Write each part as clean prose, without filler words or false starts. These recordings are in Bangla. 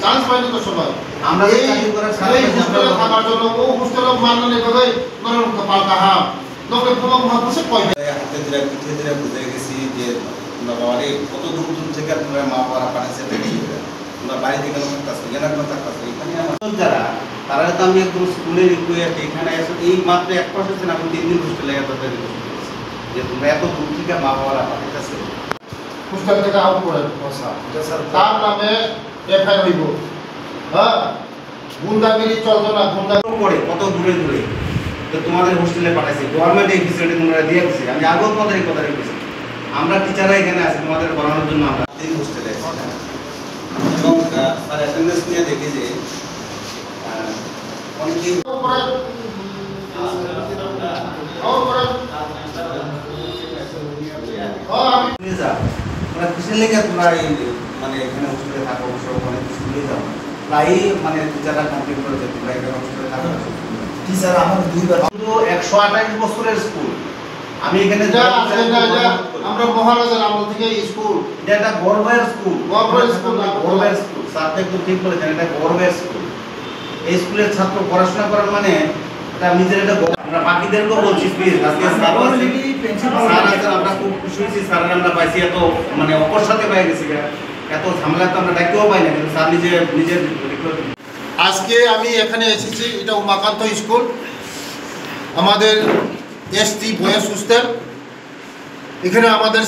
চান্স পাইনি তো সবাই আমরা এই হোস্টেলে থাকার জন্য ও হোস্টেলে মানলে করে নরম কপাল কাহা লোকে পুরো মহাপুষে কইবে হাতে ধরে পিঠে ধরে বুঝে গেছি যে বাবারে কত দূর দূর থেকে আপনারা মা বাবারা পাঠাচ্ছে আমরা বাড়ি থেকে থাকতেছি এখানে কোনো থাকতেছি এখানে আমার যারা তারা তো আমি একদম স্কুলে রিকোয়েস্ট এখানে এসে এই মাত্র 1% ছিলাম 3 দিন হোস্টেলে এত যে তোমরা এত দূর থেকে মা বাবারা পাঠাচ্ছে হোস্টেল থেকে আউট করে স্যার তার নামে এফআইআর হইব হ্যাঁ গুন্ডাগিরি চলতো না গুন্ডাগিরি পড়ে কত দূরে দূরে তো তোমাদের হোস্টেলে পাঠাইছি গভর্নমেন্ট এই ফ্যাসিলিটি তোমরা দিয়ে দিচ্ছে আমি আগেও তোমাদের এই কথা রেখেছি আমরা টিচাররা এখানে আছি তোমাদের পড়ানোর জন্য আমরা এই হোস্টেলে এবং স্যার অ্যাটেন্ডেন্স নিয়ে দেখি যে অনেকেই তোমরা কিসের লেগে তোমরা এই মানে এখানে হোস্টেলে থাকো অনেক স্কুলে যাও প্রায় মানে টিচাররা কমপ্লেন করে যে তোমরা এখানে হোস্টেলে থাকো টিচার আমার দুইবার শুধু 128 বছরের স্কুল আমি এখানে আমরা মহারাজার আমল থেকে স্কুল এটা গর্বের স্কুল গর্বের স্কুল স্যার একদম ঠিক বলেছেন এটা গর্বের স্কুল এই স্কুলের ছাত্র পড়াশোনা করার মানে এটা নিজের একটা আমরা বাকিদেরকেও বলছি প্লিজ আজকে স্যার আছেন আমরা খুব খুশি হয়েছি স্যারের আমরা পাইছি এত মানে অপর সাথে পাই গেছি এত ঝামেলা তো আমরা ডাকতেও পাই না কিন্তু স্যার নিজের আজকে আমি এখানে এসেছি এটা উমাকান্ত স্কুল আমাদের এসটি বয়েজ হোস্টেল এখানে আমাদের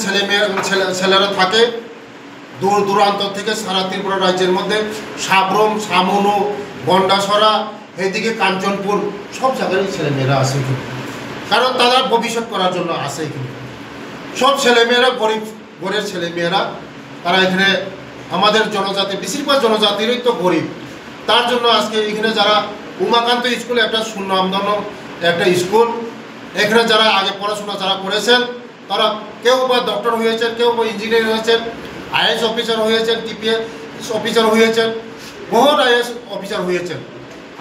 ছেলেরা থাকে দূর দূরান্ত থেকে সারা ত্রিপুরা রাজ্যের মধ্যে সাবরুম সামনু গন্ডাসরা এদিকে কাঞ্চনপুর সব জায়গায় ছেলেমেয়েরা আসে এখানে কারণ তারা ভবিষ্যৎ করার জন্য আসে এখানে সব ছেলেমেয়েরা গরিব ঘরের ছেলেমেয়েরা তারা এখানে আমাদের জনজাতি বেশিরভাগ জনজাতিরই তো গরিব তার জন্য আজকে এখানে যারা উমাকান্ত স্কুলে একটা সুনামধন্য একটা স্কুল এখানে যারা আগে পড়াশোনা যারা করেছেন তারা কেউ বা ডক্টর হয়েছেন কেউ বা ইঞ্জিনিয়ার হয়েছেন আইএস অফিসার হয়েছেন টিপিএস অফিসার হয়েছেন বহুত আইএস অফিসার হয়েছেন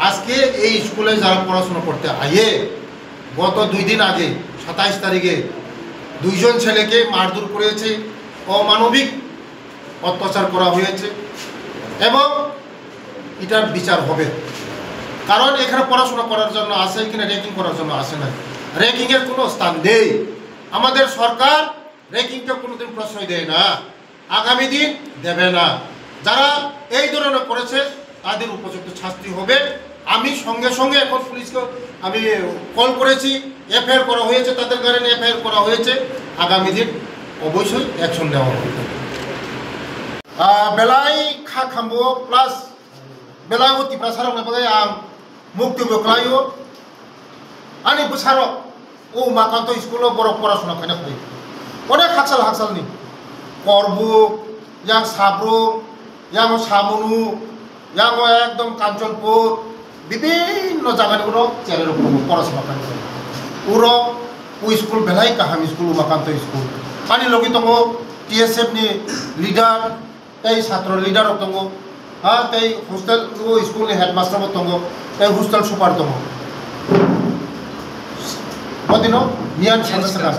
আজকে এই স্কুলে যারা পড়াশোনা করতে আয়ে গত 2 দিন আগে 27 তারিখে 2 জন ছেলেকে মারধর করেছে অমানবিক অত্যাচার করা হয়েছে এবং এটার বিচার হবে কারণ এখানে পড়াশোনা করার জন্য আসে এখানে র্যাঙ্কিং করার জন্য আসে না র্যাঙ্কিংয়ের কোনো স্থান নেই আমাদের সরকার র্যাঙ্কিংকে কোনোদিন প্রশ্রয় দেয় না আগামী দিন দেবে না যারা এই ধরনের করেছে তাদের উপযুক্ত শাস্তি হবে আমি সঙ্গে সঙ্গে এখন পুলিশকে আমি কল করেছি এফআইআর করা হয়েছে তাদের কারণে এফআইআর করা হয়েছে আগামী দিন অবশ্যই অ্যাকশন নেওয়া হবে বেলাই খাম্বো প্লাস বেলাই অতিপ্রা সারাং বাগাই আं মুক্তি বকলাयो आंनि बोसाराव उमाकान्त स्कुलाव बर' पढ़ाशोना खायनो फैयो अनेक हाकसालनि करबुक yang साब्रुम yang सामुनु yang एकदम कांचनपुर বিভিন্ন জায়গায় উড়ো চেয়ারের উপর পড়াশোনা খায়নো উড়ো স্কুল বেলাই কাহাম স্কুল উমাকান্ত স্কুল পানি লগি দङ টিএসএফ नि লিডার এই ছাত্র লিডার দङ হ্যাঁ তাই হোস্টেল স্কুলनि হেডমাস্টার দङ তাই হোস্টেল সুপার দङ 어디노? 미안 산자스가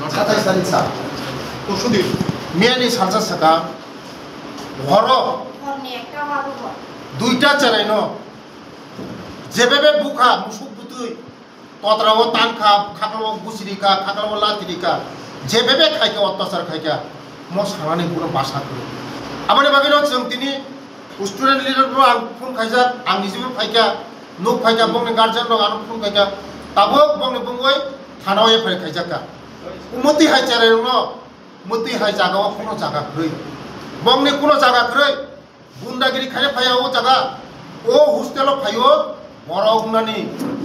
27 তারিখ স্যার 또 수디 미안이 산자스가 বড় দুইটা চ্যানেল যেভাবে বুখা মুসুক বুতুই ততরাও তানখা খাকলাও গুসিরিকা খাকলাও লাতিরিকা যেভাবে খাইকা অত্যাচার খাইকা ম সারানি পুরো বাসা করে আমার বাকিনো जों তিনি স্টুডেন্ট লিডারবো आं फन खायजा आं निजेबो फाइका नुक फाइका बंनि गार्जियन दं आं फन खायजा ताबो बंनि बुंगै थानाव एफआइआर खायजाका उमति हाय चारेनो मति हाय जागाव कोनो जागा खरै बंनि कोनो जागा खरै गुन्डागिरि खाय फाया ओ जागा ओ हस्टेल फायो बर' गुनानि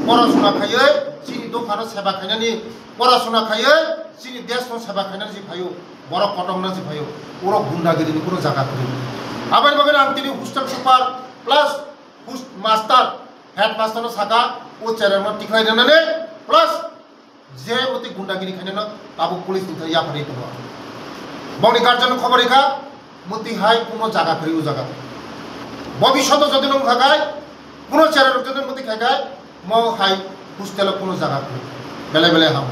पढ़ाशोना खायै सिनि दखान सेबा खायनानि पढ़ाशोना खायै सिनि देश सेबा खायनानि जि फायो बर' कटंना जि फायो ओरो गुन्डागिरिनि कोनो जागा खरै आबाय बागै आं तिनि हस्टेल सुपार प्लास मास्टार हेडमास्टार सागा ओ चेरेनो टिकाय देनानै प्लास जे मति गुन्डागिरि खायनो ताबो पुलिस निफ्राय याफारि दङ बंनि गार्जियन खबर रेखा मति हाय कोनो जागा खरै ओ जागा भविष्यत যদি নং থাকায় কোনো চেরার যদি মতি খায় ম হাই হোস্টেল কোনো জায়গা বেলে বেলে হাম